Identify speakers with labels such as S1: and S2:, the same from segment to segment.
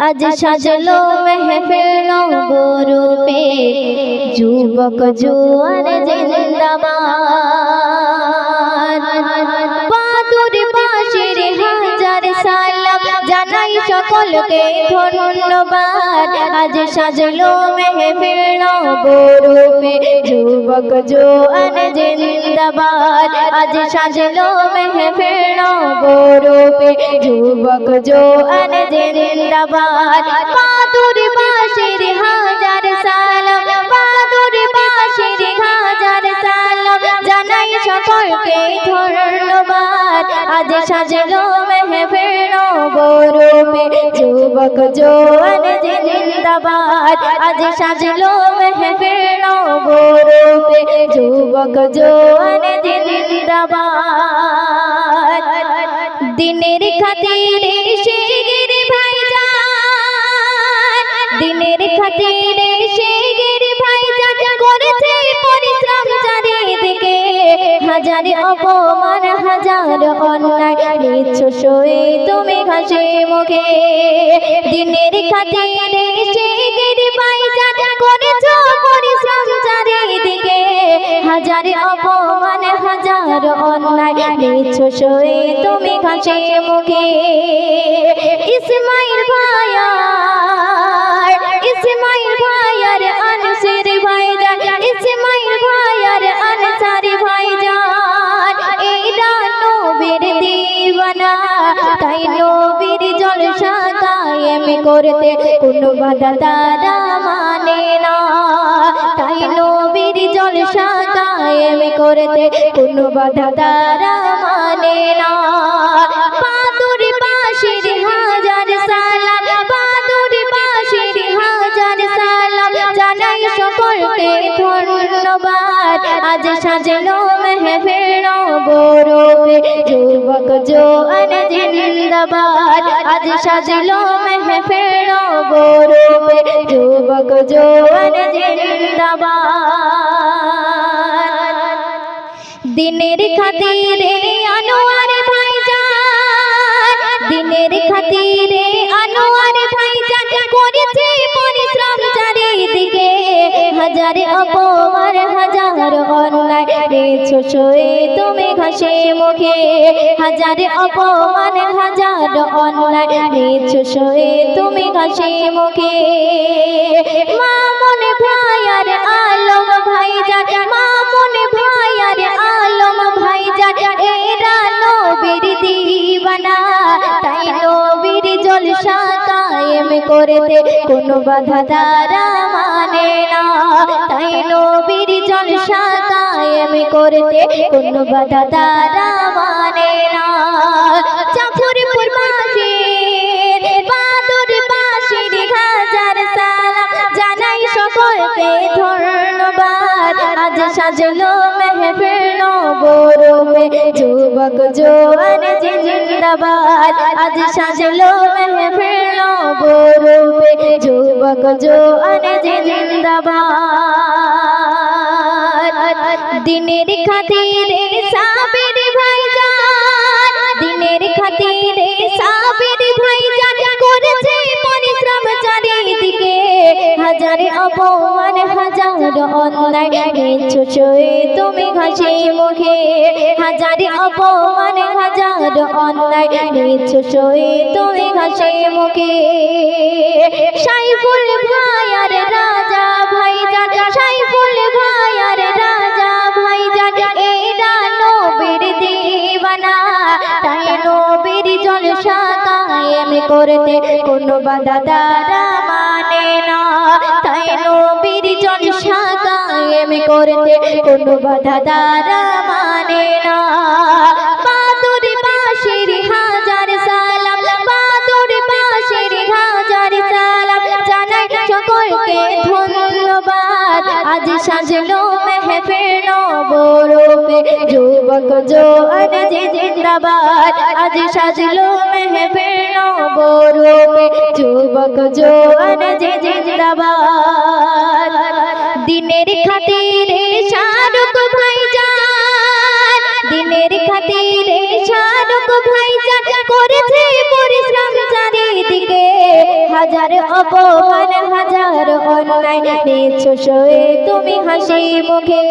S1: আজ সাজলো মেহফিল নবরূপে, যুবক জোয়ান জিন্দাবাদ। বাদুর বাঁশির হাজার সালাম, জানাই সকলকে ধন্যবাদ। আজ সাজলো মেহফিল নবরূপে, যুবক জোয়ান জিন্দাবাদ। আজ সাজলো মেহফিল নবরূপে, যুবক জোয়ান জিন্দাবাদ। বাদুর বাঁশির হাজার সালাম, বাদুর বাঁশির হাজার সালাম, জানাই সকলকে ধন্যবাদ। আজ সাজলো মেহফিল নবরূপে, যুবক জোয়ান জিন্দাবাদ। আজ সাজলো মেহফিল নবরূপে, যুবক জোয়ান জিন্দাবাদ। দিনের খাতিরে শিগগির ভাইজান, দিনের খাতিরে শিগগির ভাইজান, করেছে পরিশ্রম চারিদিকে। হাজার অপমান হাজার অন্যায়, নিচ্ছ সয়ে তুমি হাসি মুখে। দিনের খাতিরে শিগগির ভাইজান, করেছ পরিশ্রম চারিদিকে। হাজার অপমান হাজার অন্যায়, নিচ্ছ সয়ে তুমি হাসি মুখে। ইসমাইল ভাইয়ার, ইসমাইল ভাইয়ার আনসার ভাইজান, ইসমাইল ভাইয়ার আনসার ভাইজান, এরা নবীর দিওয়ানা। তাই নবীর জলসা কায়েম করতে কোনো বাধা তারা মানে না। তাই নবীর জলসা কায়েম করতে কোনো বাধা তারা মানে না। বাদুর বাঁশির হাজার সালাম, বাদুর বাঁশির হাজার সালাম, জানাই সকলকে ধন্যবাদ। আজ সাজলো মেহফিল নবরূপে, যুবক জোয়ান জিন্দাবাদ। আজ সাজলো মেহফিল নবরূপে, যুবক জোয়ান জিন্দাবাদ। দিনের খাতিরে আনোয়ার ভাইজান, দিনের খাতিরে আনোয়ার ভাইজান, করেছে পরিশ্রম চারিদিকে। হাজার অপমান হাজার অন্যায়, নিচ্ছ সয়ে তুমি হাসি মুখে। হাজার অপমান হাজার অন্যায়, নিচ্ছ সয়ে তুমি হাসি মুখে। মামুন ভাইয়ার আলম ভাইজান, মামুন ভাইয়ার আলম ভাইজান, এরা নবীর দিওয়ানা। তাই নবীর জলসা কায়েম করতে কোনো বাধা তারা মানে না। তাই নবীর জলসা কায়েম করতে কোনো বাধা তারা মানে না। জাফরপুর বাঁশির, বাদুর বাঁশির হাজার সালাম, জানাই সকলকে ধন্যবাদ। আজ সাজলো মেহফিল নবরূপে, যুবক জোয়ান জিন্দাবাদ। আজ সাজলো মেহফিল নবরূপে, যুবক জোয়ান জিন্দাবাদ। দিনের খাতিরে সাবির ভাইজান, দিনের খাতিরে সাবির ভাইজান, করেছে পরিশ্রম চারিদিকে। হাজার অপমান হাজার অন্যায়, নিচ্ছ সয়ে তুমি হাসি মুখে। হাজার অপমান হাজার অন্যায়, নিচ্ছ সয়ে তুমি হাসি মুখে। সাইফুল ভাইয়ার রাজা ভাইজান, সাইফুল ভাইয়ার রাজা ভাইজান, এরা নবীর দিওয়ানা। তাই নবীর জলসা কায়েম করতে কোনো বাধা তারা মানে না। তাই নবীর জলসা কায়েম করতে কোনো বাধা তারা মানে না। বাদুর বাঁশির হাজার সালাম, বাদুর বাঁশির হাজার সালাম, জানাই সকলকে ধন্যবাদ। আজ সাজলো মেহফিল নবরূপে, যুবক জোয়ান জিন্দাবাদ। আজ সাজলো মেহফিল নবরূপে, যুবক জোয়ান জিন্দাবাদ। দিনের খাতিরে শাহরুখ ভাইজান, দিনের খাতিরে শাহরুখ ভাইজান, করেছে পরিশ্রম চারিদিকে। যার অপমান হাজার অন্যায় নিচ্ছ সয়ে তুমি হাসি মুখে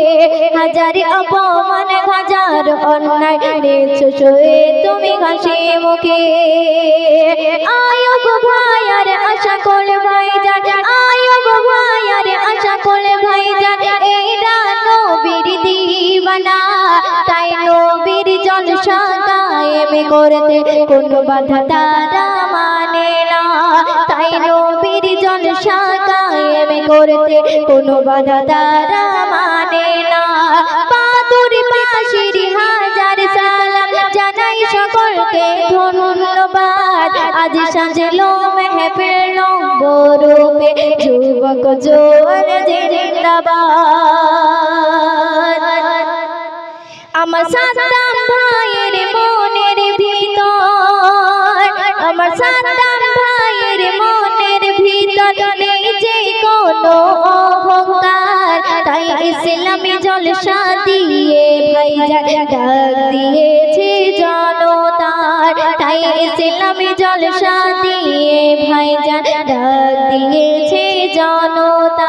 S1: হাজার অপমান হাজার অন্যায় নিচ্ছ সয়ে তুমি হাসি মুখে আয়ব ভাই আর আশা করে ভাইজান আয়ব ভাই আর আশা করে ভাইজান এরা নবীর দিওয়ানা তাই নবীর জলসা কায়েম করতে কোনো বাধা তারা মানে না তাই নবীর জলসা কায়েম করতে কোনো বাধা তারা মানে না বাদুর বাঁশির হাজার সালাম জানাই সকলকে ধন্যবাদ আজ সাজলো মেহফিল নম্বরূপে যুবক জোয়ান জিন্দাবাদ আমার সাদ্দাম ভাইয়ের মনের ভিতর আমার সাদ্দাম ভাইয়ের মনের ভিতর নেই যে কোনো অহংকার তাই ইসলামী জলসা দিয়ে ভাইজান ডাক দিয়েছে জনতার তাই ইসলামী জলসা দিয়ে ভাইজান ডাক দিয়েছে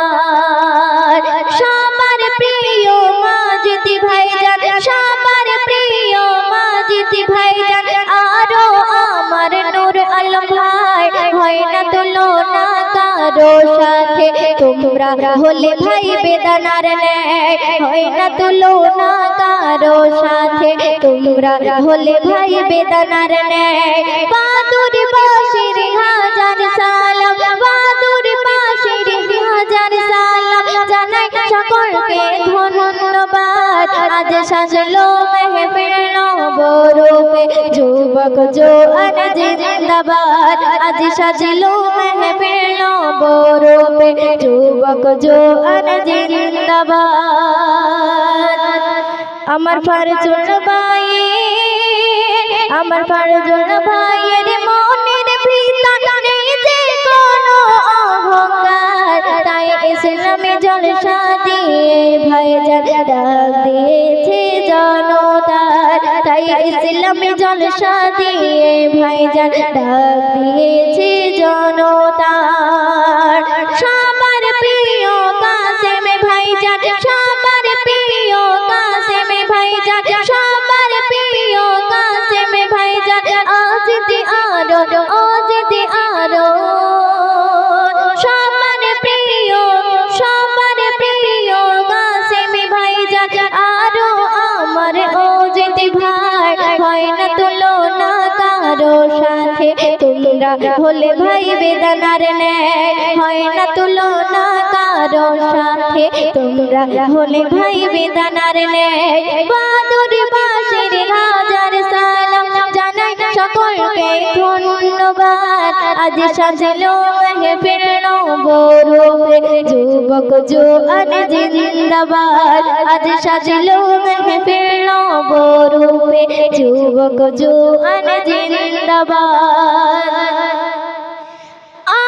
S1: জনতার সবার প্রিয় মাজিদ ভাইজান সবার প্রিয় মাজিদ ভাইজান আরো আমার নূর আলম ভাই হয় না তুলনা কারো সাথে তোমরা হলে ভাই বেদানার ন্যায় হয় না তুলনা কারো সাথে তোমরা হলে ভাই বেদানার ন্যায় বাদুর বাঁশির হাজার সালাম বাদুর বাঁশির হাজার সালাম জানাই সকলকে ধন্যবাদ আজ সাজলো মেহফিল নবরূপে যুবক জোয়ান জিন্দাবাদ আজ সাজলো মেহফিল নবরূপে যুবক জোয়ান জিন্দাবাদ আমার ফারজুল ভাই আমার ফারজুল ভাইয়ের মনের ভিতর নেই যে কোনো অহংকার তাই ইসলামী জলসা দিয়ে ভাইজান ডাক দিয়েছে জনতার তাই ইসলামী জলসা দিয়ে ভাইজান ডাক দিয়েছে জনতার সবার প্রিয় কাসেম ভাইজান সবার প্রিয় কাসেম ভাইজান সবার প্রিয় কাসেম ভাইজান আজ দি আরো সবার প্রিয় কাসেম ভাইজান আরো আমার অজিত ভাই হয় না তুলনা কারো সাথে তোমরা হলে ভাই বেদানার ন্যায় হয় না তুলনা কারো সাথে তোমরা হলে ভাই বেদানার ন্যায় বাদুর বাঁশির হাজার সালাম জানাই সকলকে ধন্যবাদ আজ সাজলো মেহফিল নবরূপে যুবক জোয়ান জিন্দাবাদ আজ সাজলো মেহফিল নবরূপে যুবক জোয়ান জিন্দাবাদ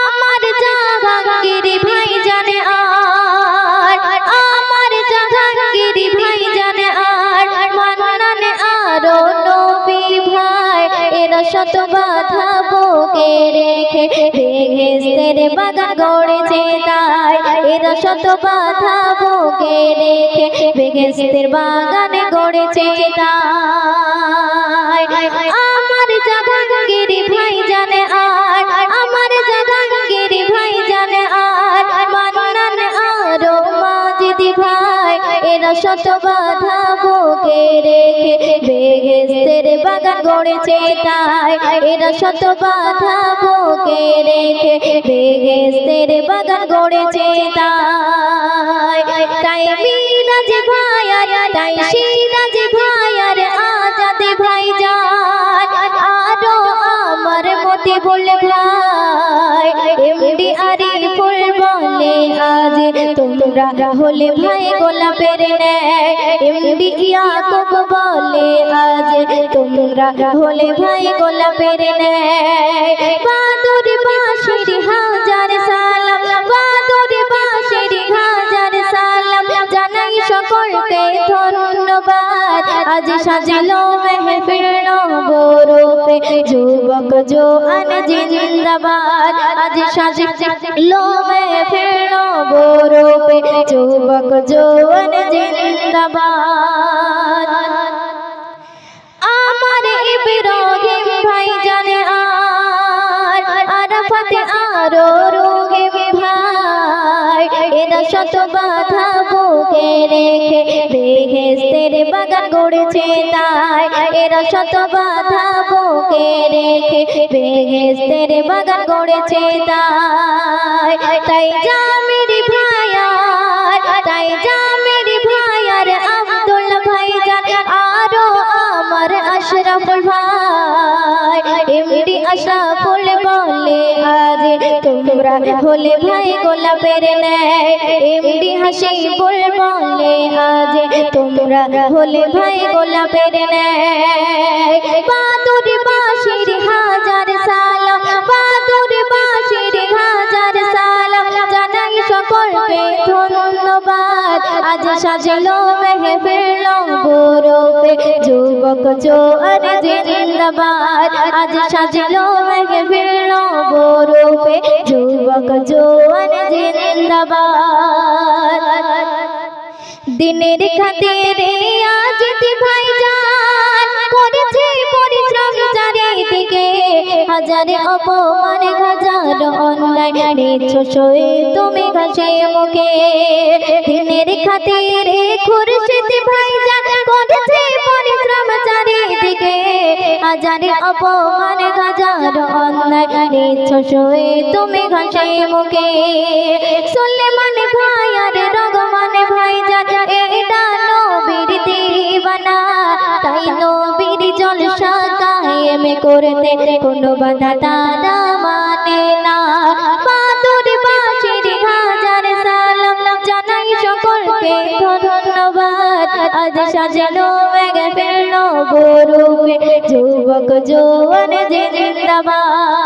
S1: আমার জাহাঙ্গীর ভাই জানে আর আমার জাহাঙ্গীর ভাই জানে আর মান্নানে আরো নবী ভাই এরা শত বাধা বুকে রেখে বেহেশতের বাগান গড়েছে তাই এরা শত বাধা বুকে রেখে বেহেশতের বাগান গড়েছে তাই আমার জাহাঙ্গীর ভাই জানে আর আমার জাহাঙ্গীর ভাই জানে আর মান্নান আরো মাজিদ ভাই এরা শত বাধা বুকে রেখে বেহেশতের বাগান গড়েছে তাই এরা শত বাধা বুকে রেখে বেহেশতের বাগান গড়েছে তাই তাই মিরাজ ভাই আর তাই সিরাজ ভাই আর আজাদ ভাই যান আরো আমার মতি বলে ভাই এমডি আরিফুল বলে আজ তোমরা হলে ভাই গোলাপের ন্যায় এমডি ইয়াকুব বলে আজ তোমরা হলে ভাই গোলাপের ন্যায় বাদুর বাঁশির হাজার সালাম বাদুর বাঁশির হাজার সালাম জানাই সকলকে ধন্যবাদ ধন্যবাদ আজ সাজলো মেহফিল নবরূপে যুবক জোয়ান জিন্দাবাদ আজ সাজলো মেহফিল নবরূপে যুবক জোয়ান জিন্দাবাদ আমার ইব্রাহিম ভাই জানে আর আরাফাত আরো রোগিম ভাই এরা শত বাধা বুকে রেখে বেহেশতের বাগান গড়েছে তাই এরা শত বাধা বুকে রেখে বেহেশতের বাগান গড়েছে তাই জামির ভাইয়ার তাই জামির ভাইয়ার আব্দুল ভাইজান আরো আমার আশরাফুল ভাই এমডি আশরাফুল বলে আজ তোমরা হলে ভাই গোলাপের ন্যায় এমডি হাসিবুল বলে আজ তোমরা হলে ভাই গোলাপের ন্যায় বাদুর বাঁশির হাজার সালাম বাদুর বাঁশির হাজার সালাম জানাই সকলকে ধন্যবাদ আজ সাজলো মেহফিল নবরূপে যুবক জোয়ান জিন্দাবাদ আজ সাজলো মেহফিল নবরূপে যুবক জোয়ান জিন্দাবাদ দিনের খাতিরে আজ ভাইজান করেছে পরিশ্রম চারিদিকে হাজারে অপমান হাজার অন্যায় নিচ্ছ সয়ে তুমি ঘাসে মুখে দিনের খাতিরে খুরশিদ ভাইজান করেছে পরিশ্রম চারিদিকে হাজারে অপমান হাজার অন্যায় নিচ্ছ সয়ে তুমি ঘাসে মুখে সুলেমান ভাই আর রহমান ভাইজান এটা নবীর দিওয়ানা তাই নবীর জলসা কায়েম করতে কোনো বাধা তারা মানে না বাদুর বাঁশির হাজার সালাম জানাই সকলকে ধন্যবাদ আজ সাজলো মেহফিল নবরূপে যুবক জোয়ান জিন্দাবাদ